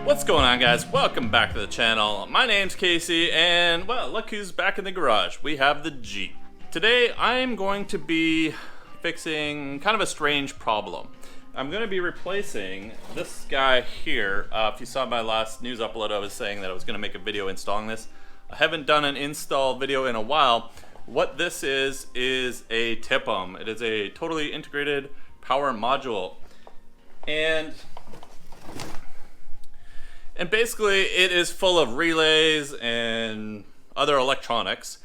What's going on, guys? Welcome back to the channel. My name's Casey, and well, look who's back in the garage. We have the Jeep. Today I'm going to be fixing kind of a strange problem. I'm going to be replacing this guy here. If you saw my last news upload, I was saying that I was going to make a video installing this. I haven't done an install video in a while. What this is a TIPM. It is a totally integrated power module. And basically it is full of relays and other electronics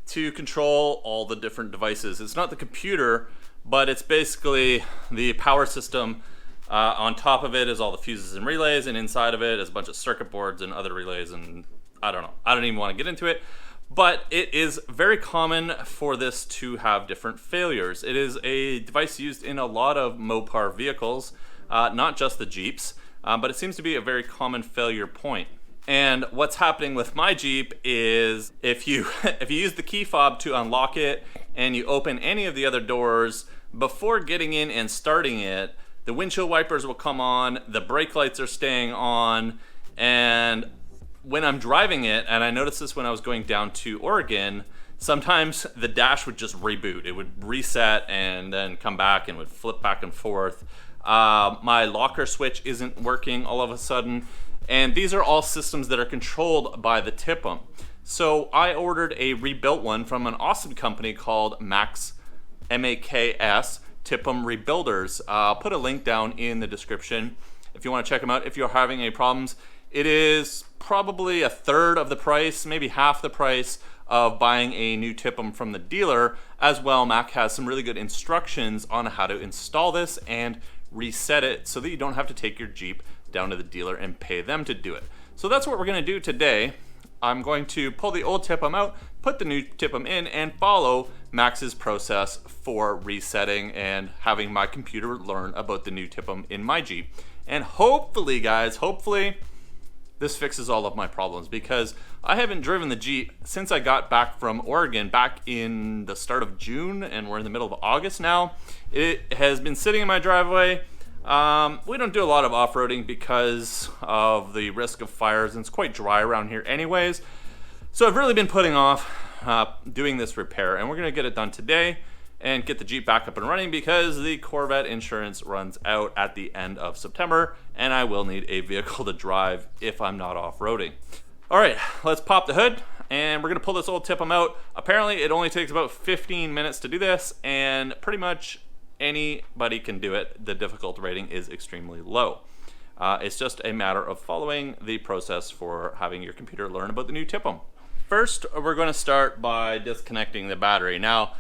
to control all the different devices. It's not the computer, but it's basically the power system. On top of it is all the fuses and relays, and inside of it is a bunch of circuit boards and other relays, and I don't know. I don't even want to get into it. But it is very common for this to have different failures. It is a device used in a lot of Mopar vehicles, not just the Jeeps. But it seems to be a very common failure point. And what's happening with my Jeep is if you use the key fob to unlock it and you open any of the other doors, before getting in and starting it, the windshield wipers will come on, the brake lights are staying on, and when I'm driving it, and I noticed this when I was going down to Oregon, sometimes the dash would just reboot. It would reset and then come back and would flip back and forth. My locker switch isn't working all of a sudden, and these are all systems that are controlled by the TIPM. So I ordered a rebuilt one from an awesome company called Max, M-A-K-S, TIPM Rebuilders. I'll put a link down in the description if you want to check them out. If you're having any problems, it is probably a third of the price, maybe half the price of buying a new TIPM from the dealer. As well, Mac has some really good instructions on how to install this and reset it so that you don't have to take your Jeep down to the dealer and pay them to do it. So that's what we're going to do today. I'm going to pull the old TIPM out, put the new TIPM in, and follow Max's process for resetting and having my computer learn about the new TIPM in my Jeep. And hopefully, guys, hopefully this fixes all of my problems, because I haven't driven the Jeep since I got back from Oregon back in the start of June, and we're in the middle of August now. It has been sitting in my driveway. We don't do a lot of off-roading because of the risk of fires, and it's quite dry around here anyways. So I've really been putting off doing this repair, and we're gonna get it done today and get the Jeep back up and running, because the Corvette insurance runs out at the end of September, and I will need a vehicle to drive if I'm not off-roading. All right, let's pop the hood, and we're gonna pull this old TIPM out. Apparently it only takes about 15 minutes to do this, and pretty much anybody can do it. The difficulty rating is extremely low. It's just a matter of following the process for having your computer learn about the new TIPM. First, we're gonna start by disconnecting the battery. Now,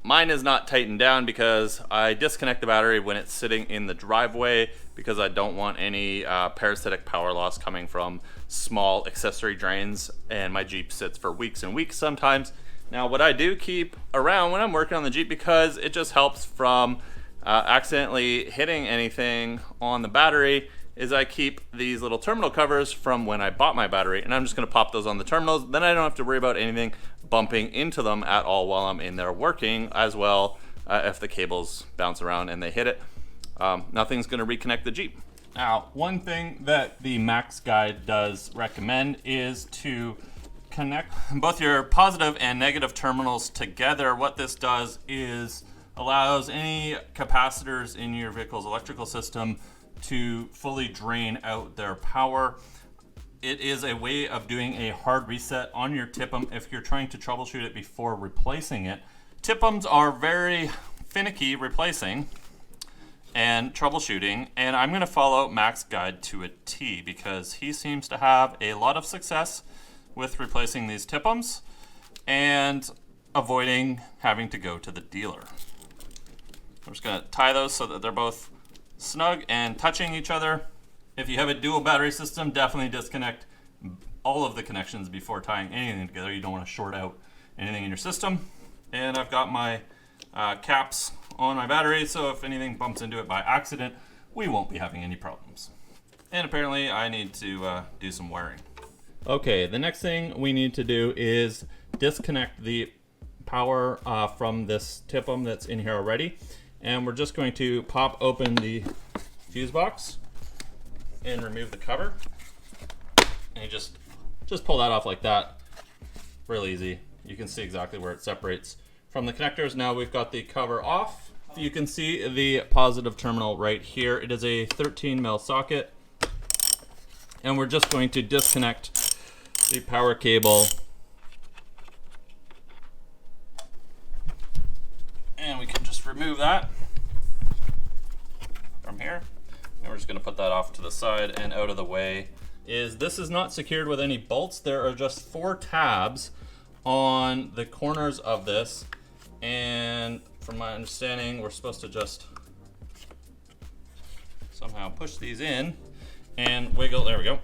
mine is not tightened down because I disconnect the battery when it's sitting in the driveway, because I don't want any parasitic power loss coming from small accessory drains, and my Jeep sits for weeks and weeks sometimes. Now, what I do keep around when I'm working on the Jeep, because it just helps from accidentally hitting anything on the battery, is I keep these little terminal covers from when I bought my battery, and I'm just gonna pop those on the terminals. Then I don't have to worry about anything bumping into them at all while I'm in there working. As well, if the cables bounce around and they hit it, nothing's gonna reconnect the Jeep. Now, one thing that the Max guide does recommend is to connect both your positive and negative terminals together. What this does is allows any capacitors in your vehicle's electrical system to fully drain out their power. It is a way of doing a hard reset on your TIPM if you're trying to troubleshoot it before replacing it. TIPMs are very finicky replacing and troubleshooting, and I'm going to follow Mac's guide to a T, because he seems to have a lot of success with replacing these TIPMs and avoiding having to go to the dealer. I'm just going to tie those so that they're both snug and touching each other. If you have a dual battery system, definitely disconnect all of the connections before tying anything together. You don't want to short out anything in your system. And I've got my caps on my battery, so if anything bumps into it by accident, we won't be having any problems. And apparently I need to do some wiring. Okay, the next thing we need to do is disconnect the power from this TIPM that's in here already. And we're just going to pop open the fuse box and remove the cover. And you just pull that off like that. Real easy. You can see exactly where it separates from the connectors. Now we've got the cover off. You can see the positive terminal right here. It is a 13 mil socket. And we're just going to disconnect the power cable. And we can just remove that from here. And we're just gonna put that off to the side and out of the way. This is not secured with any bolts. There are just 4 tabs on the corners of this. And from my understanding, we're supposed to just somehow push these in and wiggle. There we go.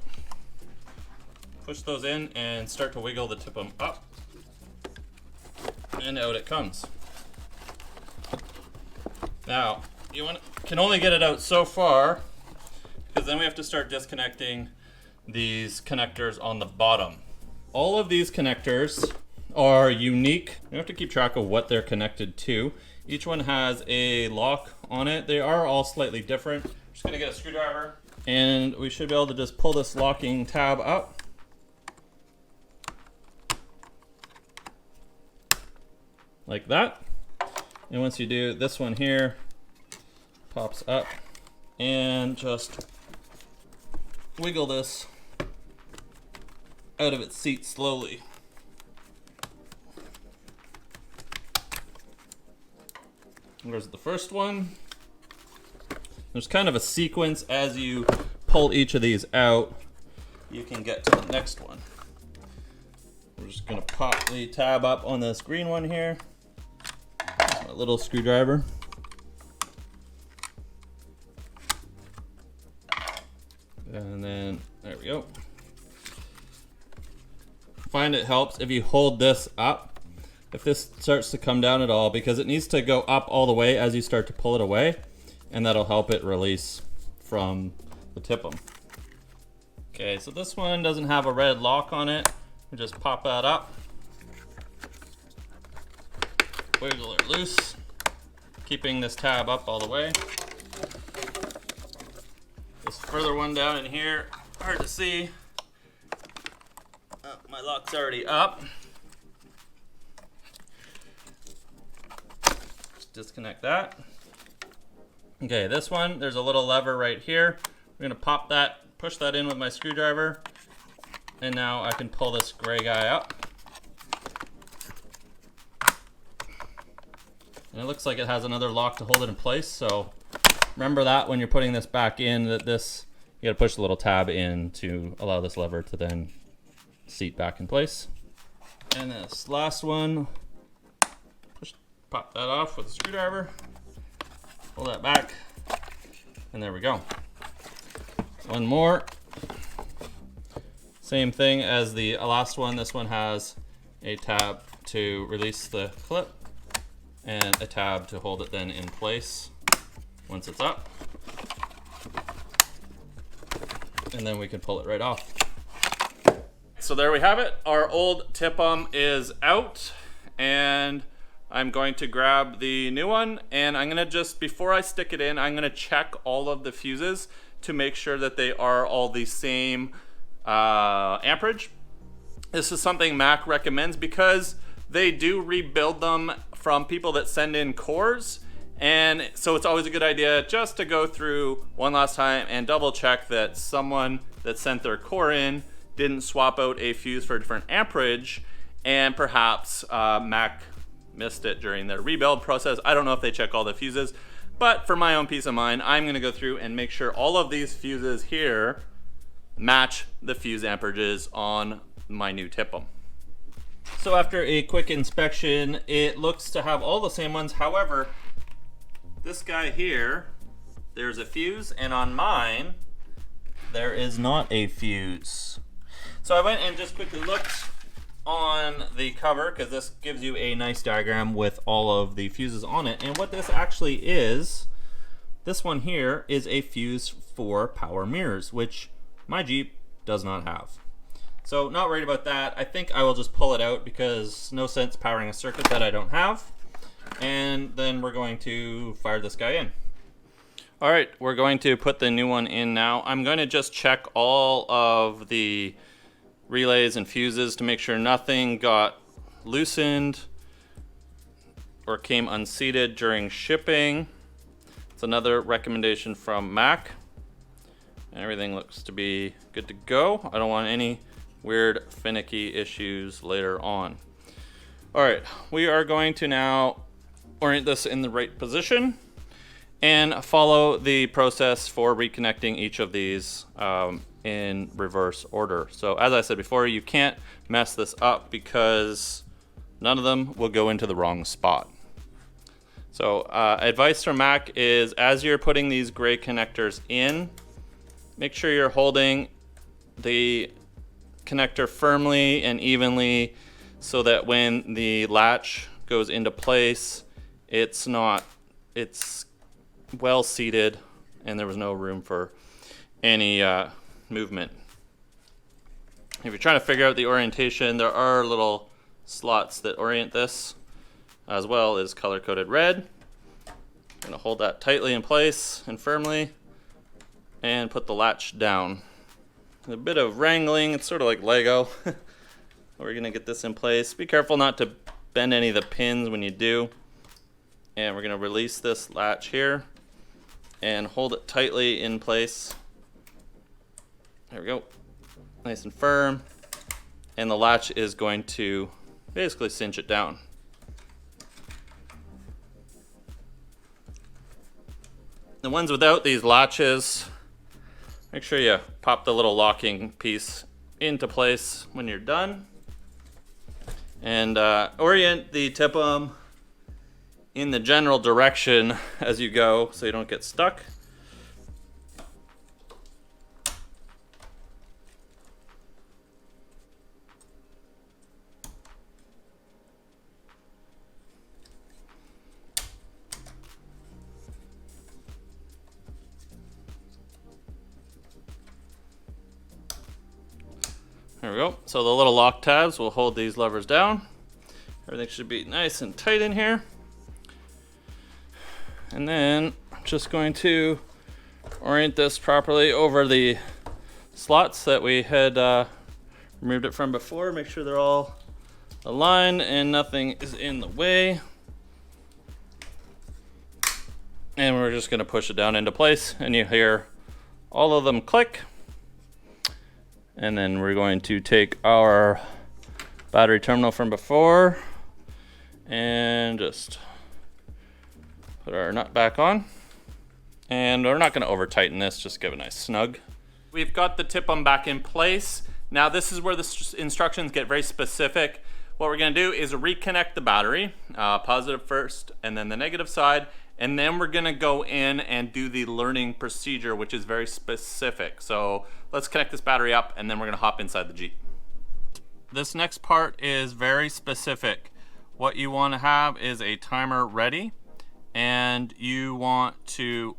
Push those in and start to wiggle the TIPM up, and out it comes. Now you can only get it out so far, because then we have to start disconnecting these connectors on the bottom. All of these connectors are unique. You have to keep track of what they're connected to. Each one has a lock on it. They are all slightly different. I'm just gonna get a screwdriver, and we should be able to just pull this locking tab up. Like that. And once you do, this one here pops up, and just wiggle this out of its seat slowly. There's the first one. There's kind of a sequence as you pull each of these out. You can get to the next one. We're just gonna pop the tab up on this green one here. A little screwdriver. And then, there we go. Find it helps if you hold this up. If this starts to come down at all, because it needs to go up all the way as you start to pull it away, and that'll help it release from the TIPM. Okay, so this one doesn't have a red lock on it. We just pop that up. Wiggle it loose, keeping this tab up all the way. This further one down in here, hard to see. Oh, my lock's already up. Just disconnect that. Okay, this one, there's a little lever right here. We're gonna pop that, push that in with my screwdriver, and now I can pull this gray guy up. And it looks like it has another lock to hold it in place, so remember that when you're putting this back in, that this, you gotta push the little tab in to allow this lever to then seat back in place. And this last one, pop that off with a screwdriver, pull that back, and there we go. One more. Same thing as the last one. This one has a tab to release the clip, and a tab to hold it then in place once it's up. And then we can pull it right off. So there we have it. Our old TIPM is out, and I'm going to grab the new one, and I'm gonna just, before I stick it in, I'm gonna check all of the fuses to make sure that they are all the same amperage. This is something Mac recommends because they do rebuild them from people that send in cores, and so it's always a good idea just to go through one last time and double check that someone that sent their core in didn't swap out a fuse for a different amperage, and perhaps Mac missed it during their rebuild process. I don't know if they check all the fuses, but for my own peace of mind, I'm gonna go through and make sure all of these fuses here match the fuse amperages on my new TIPM. So after a quick inspection, it looks to have all the same ones. However, this guy here, there's a fuse, and on mine, there is not a fuse. So I went and just quickly looked on the cover, because this gives you a nice diagram with all of the fuses on it. And what this actually is, this one here is a fuse for power mirrors, which my Jeep does not have. So not worried about that. I think I will just pull it out because no sense powering a circuit that I don't have. And then we're going to fire this guy in. All right, we're going to put the new one in now. I'm going to just check all of the relays and fuses to make sure nothing got loosened or came unseated during shipping. It's another recommendation from Mac. And everything looks to be good to go. I don't want any weird finicky issues later on. All right, we are going to now orient this in the right position and follow the process for reconnecting each of these in reverse order. So as I said before, you can't mess this up because none of them will go into the wrong spot. So advice from Mac is, as you're putting these gray connectors in, make sure you're holding the connector firmly and evenly so that when the latch goes into place, it's well seated and there was no room for any movement. If you're trying to figure out the orientation, there are little slots that orient this, as well as color-coded red. I'm going to hold that tightly in place and firmly and put the latch down. A bit of wrangling, it's sort of like Lego. We're going to get this in place. Be careful not to bend any of the pins when you do. And we're going to release this latch here and hold it tightly in place. There we go. Nice and firm. And the latch is going to basically cinch it down. The ones without these latches, make sure you pop the little locking piece into place when you're done. And orient the TIPM in the general direction as you go so you don't get stuck. There we go. So the little lock tabs will hold these levers down. Everything should be nice and tight in here. And then I'm just going to orient this properly over the slots that we had removed it from before. Make sure they're all aligned and nothing is in the way. And we're just going to push it down into place, and you hear all of them click. And then we're going to take our battery terminal from before and just put our nut back on. And we're not going to over tighten this, just give it a nice snug. We've got the TIPM back in place. Now this is where the instructions get very specific. What we're going to do is reconnect the battery, positive first and then the negative side. And then we're gonna go in and do the learning procedure, which is very specific. So let's connect this battery up and then we're gonna hop inside the Jeep. This next part is very specific. What you wanna have is a timer ready, and you want to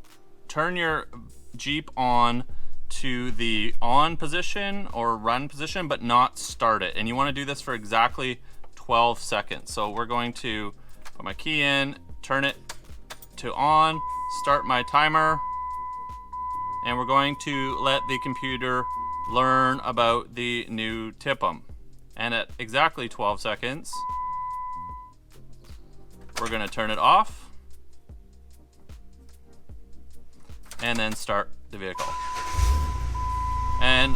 turn your Jeep on to the on position or run position, but not start it. And you wanna do this for exactly 12 seconds. So we're going to put my key in, turn it to on, start my timer, and we're going to let the computer learn about the new TIPM. And at exactly 12 seconds, we're going to turn it off and then start the vehicle. And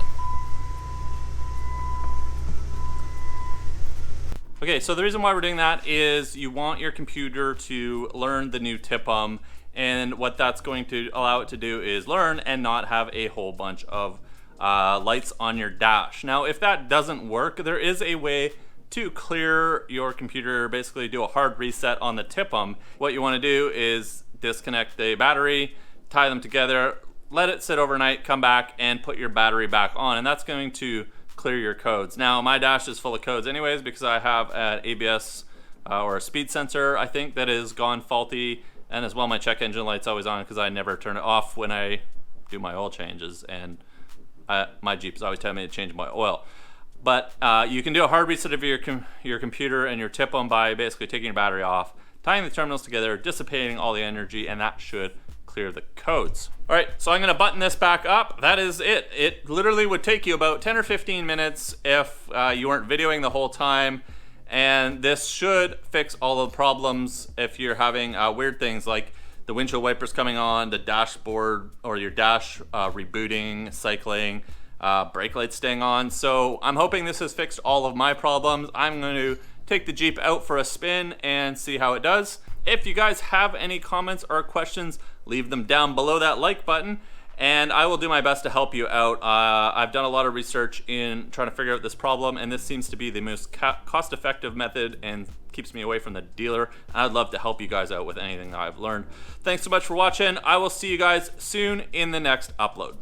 okay, so the reason why we're doing that is you want your computer to learn the new TIPM, and what that's going to allow it to do is learn and not have a whole bunch of lights on your dash. Now, if that doesn't work, there is a way to clear your computer, basically do a hard reset on the TIPM. What you want to do is disconnect the battery, tie them together, let it sit overnight, come back and put your battery back on, and that's going to clear your codes. Now, my dash is full of codes anyways because I have an ABS or a speed sensor, I think, that is gone faulty. And as well, my check engine light's always on because I never turn it off when I do my oil changes. And my Jeep is always telling me to change my oil. But you can do a hard reset of your computer and your TIPM by basically taking your battery off, tying the terminals together, dissipating all the energy, and that should clear the codes. All right, so I'm gonna button this back up. That is it. It literally would take you about 10 or 15 minutes if you weren't videoing the whole time. And this should fix all the problems if you're having weird things like the windshield wipers coming on, the dashboard or your dash rebooting, cycling, brake lights staying on. So I'm hoping this has fixed all of my problems. I'm going to take the Jeep out for a spin and see how it does. If you guys have any comments or questions, leave them down below that like button, and I will do my best to help you out. I've done a lot of research in trying to figure out this problem, and this seems to be the most cost-effective method and keeps me away from the dealer. I'd love to help you guys out with anything that I've learned. Thanks so much for watching. I will see you guys soon in the next upload.